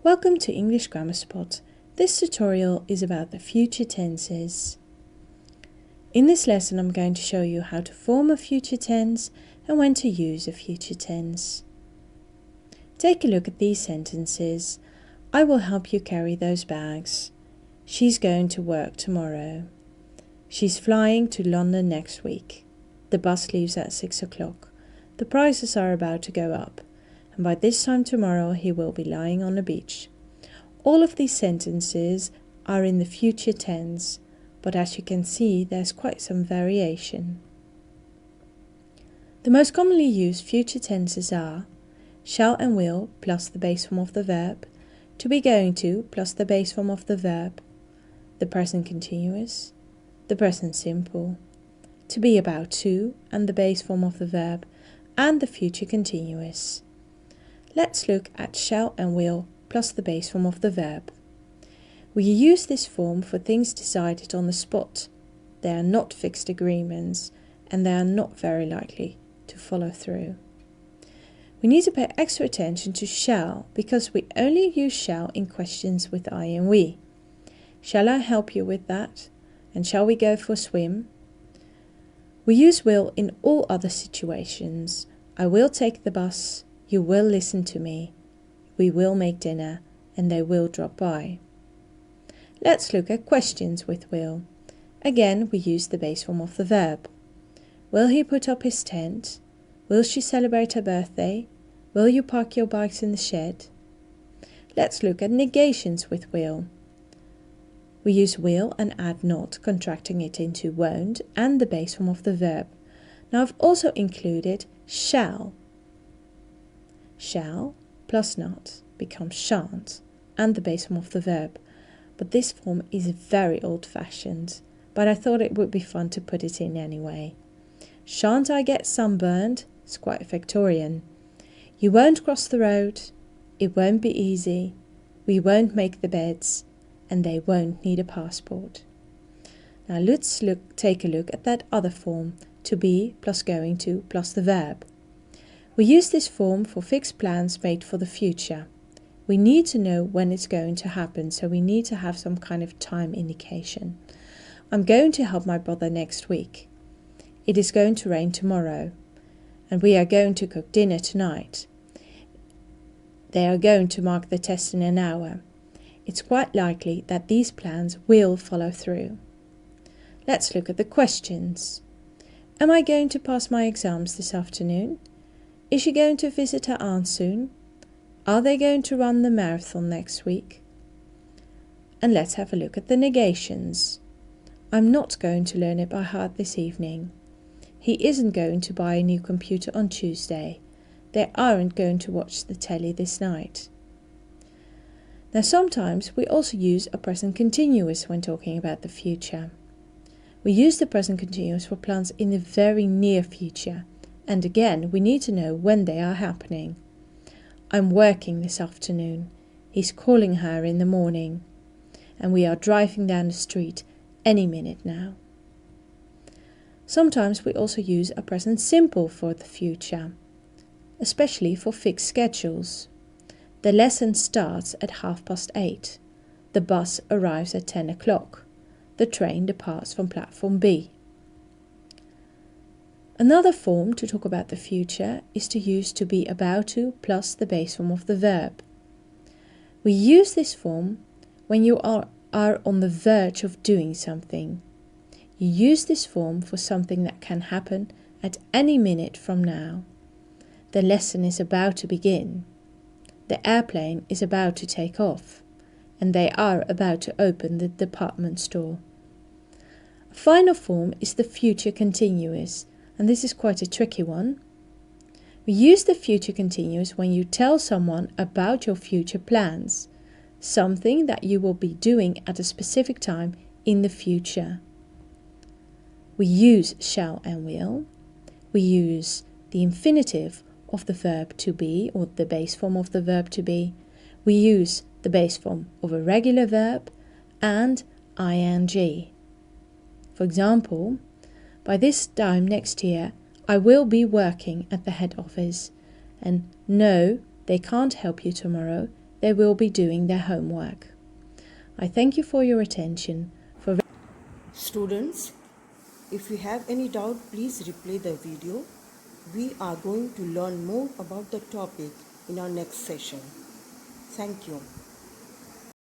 Welcome to English Grammar Spot. This tutorial is about the future tenses. In this lesson I'm going to show you how to form a future tense and when to use a future tense. Take a look at these sentences. I will help you carry those bags. She's going to work tomorrow. She's flying to London next week. The bus leaves at 6 o'clock. The prices are about to go up. And by this time tomorrow he will be lying on the beach. All of these sentences are in the future tense, but as you can see there's quite some variation. The most commonly used future tenses are shall and will plus the base form of the verb, to be going to plus the base form of the verb, the present continuous, the present simple, to be about to and the base form of the verb, and the future continuous. Let's look at shall and will plus the base form of the verb. We use this form for things decided on the spot. They are not fixed agreements and they are not very likely to follow through. We need to pay extra attention to shall because we only use shall in questions with I and we. Shall I help you with that? And shall we go for a swim? We use will in all other situations. I will take the bus. You will listen to me, we will make dinner, and they will drop by. Let's look at questions with will. Again, we use the base form of the verb. Will he put up his tent? Will she celebrate her birthday? Will you park your bikes in the shed? Let's look at negations with will. We use will and add not, contracting it into won't, and the base form of the verb. Now I've also included shall. Shall plus not becomes shan't and the base form of the verb, but this form is very old-fashioned, but I thought it would be fun to put it in anyway. Shan't I get sunburned? It's quite Victorian. You won't cross the road, it won't be easy, we won't make the beds, and they won't need a passport. Now let's take a look at that other form, to be plus going to plus the verb. We use this form for fixed plans made for the future. We need to know when it's going to happen, so we need to have some kind of time indication. I'm going to help my brother next week. It is going to rain tomorrow. And we are going to cook dinner tonight. They are going to mark the test in an hour. It's quite likely that these plans will follow through. Let's look at the questions. Am I going to pass my exams this afternoon? Is she going to visit her aunt soon? Are they going to run the marathon next week? And let's have a look at the negations. I'm not going to learn it by heart this evening. He isn't going to buy a new computer on Tuesday. They aren't going to watch the telly this night. Now sometimes we also use a present continuous when talking about the future. We use the present continuous for plans in the very near future. And again, we need to know when they are happening. I'm working this afternoon. He's calling her in the morning. And we are driving down the street any minute now. Sometimes we also use a present simple for the future, especially for fixed schedules. The lesson starts at 8:30. The bus arrives at 10 o'clock. The train departs from platform B. Another form to talk about the future is to use to be about to plus the base form of the verb. We use this form when you are on the verge of doing something. You use this form for something that can happen at any minute from now. The lesson is about to begin. The airplane is about to take off. And they are about to open the department store. A final form is the future continuous. And this is quite a tricky one. We use the future continuous when you tell someone about your future plans, something that you will be doing at a specific time in the future. We use shall and will. We use the infinitive of the verb to be or the base form of the verb to be. We use the base form of a regular verb and ing. For example, by this time next year, I will be working at the head office. And no, they can't help you tomorrow. they will be doing their homework. I thank you for your attention. Students, if you have any doubt, please replay the video. We are going to learn more about the topic in our next session. Thank you.